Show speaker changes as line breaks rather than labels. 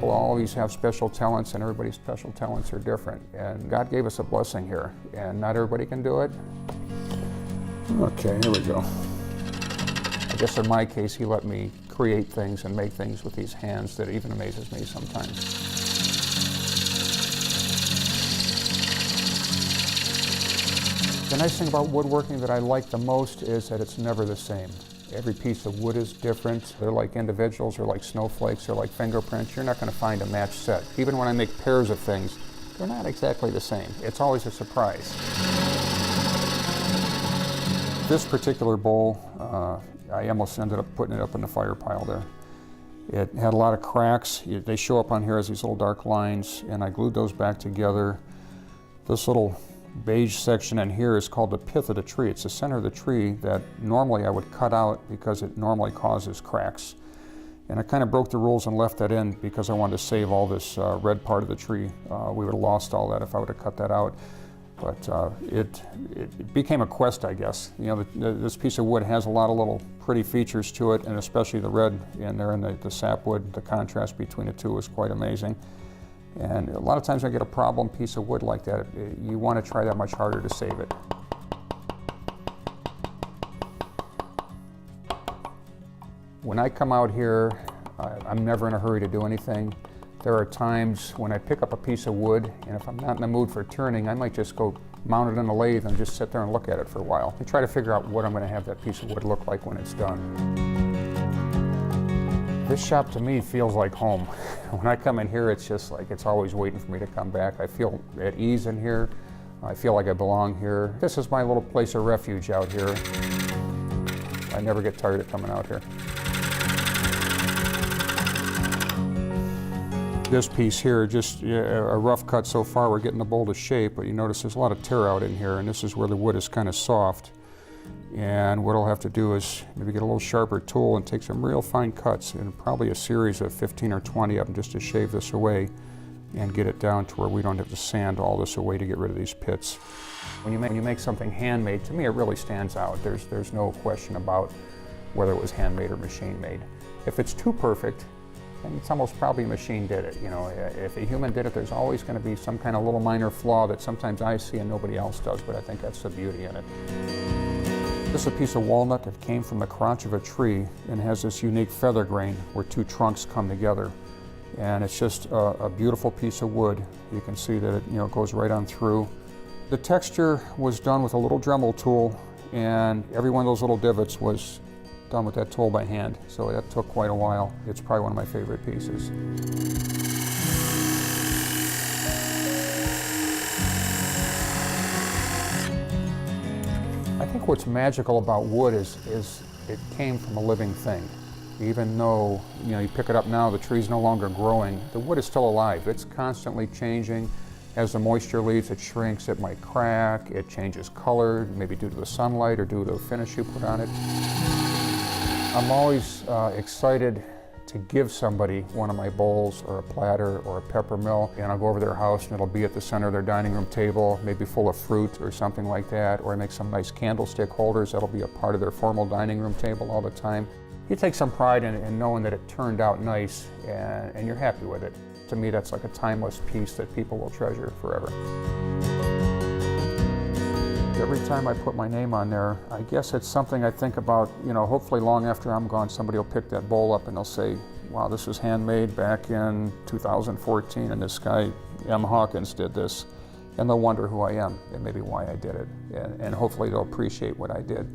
people always have special talents, and everybody's special talents are different. And God gave us a blessing here, and not everybody can do it. Okay, here we go. I guess in my case, He let me create things and make things with these hands that even amazes me sometimes. The nice thing about woodworking that I like the most is that it's never the same. Every piece of wood is different. They're like individuals, they're like snowflakes, they're like fingerprints. You're not going to find a matched set. Even when I make pairs of things, they're not exactly the same. It's always a surprise. This particular bowl, I almost ended up putting it up in the fire pile there. It had a lot of cracks. They show up on here as these little dark lines, and I glued those back together. This little beige section in here is called the pith of the tree. It's the center of the tree that normally I would cut out because it normally causes cracks. And I kind of broke the rules and left that in because I wanted to save all this red part of the tree. We would have lost all that if I would have cut that out. But it became a quest, I guess. You know, this piece of wood has a lot of little pretty features to it, and especially the red in there and the sapwood. The contrast between the two is quite amazing. And a lot of times I get a problem piece of wood like that, you want to try that much harder to save it. When I come out here, I'm never in a hurry to do anything. There are times when I pick up a piece of wood, and if I'm not in the mood for turning, I might just go mount it in a lathe and just sit there and look at it for a while and try to figure out what I'm going to have that piece of wood look like when it's done. This shop to me feels like home. When I come in here, it's just like it's always waiting for me to come back. I feel at ease in here. I feel like I belong here. This is my little place of refuge out here. I never get tired of coming out here. This piece here, just a rough cut so far. We're getting the bowl to shape, but you notice there's a lot of tear out in here, and this is where the wood is kind of soft. And what I'll have to do is maybe get a little sharper tool and take some real fine cuts, and probably a series of 15 or 20 of them just to shave this away and get it down to where we don't have to sand all this away to get rid of these pits. When you make something handmade, to me it really stands out. There's no question about whether it was handmade or machine made. If it's too perfect, then it's almost probably a machine did it. You know, if a human did it, there's always going to be some kind of little minor flaw that sometimes I see and nobody else does, but I think that's the beauty in it. This is a piece of walnut that came from the crotch of a tree and has this unique feather grain where two trunks come together. And it's just a beautiful piece of wood. You can see that it goes right on through. The texture was done with a little Dremel tool, and every one of those little divots was done with that tool by hand. So that took quite a while. It's probably one of my favorite pieces. I think what's magical about wood is it came from a living thing. Even though you pick it up now, the tree's no longer growing, the wood is still alive. It's constantly changing. As the moisture leaves, it shrinks, it might crack, it changes color, maybe due to the sunlight or due to the finish you put on it. I'm always excited to give somebody one of my bowls or a platter or a pepper mill, and I'll go over to their house and it'll be at the center of their dining room table, maybe full of fruit or something like that, or I make some nice candlestick holders that'll be a part of their formal dining room table all the time. You take some pride in knowing that it turned out nice and you're happy with it. To me, that's like a timeless piece that people will treasure forever. Every time I put my name on there, I guess it's something I think about, hopefully long after I'm gone, somebody will pick that bowl up and they'll say, wow, this was handmade back in 2014 and this guy, M. Hawkins, did this. And they'll wonder who I am and maybe why I did it. And hopefully they'll appreciate what I did.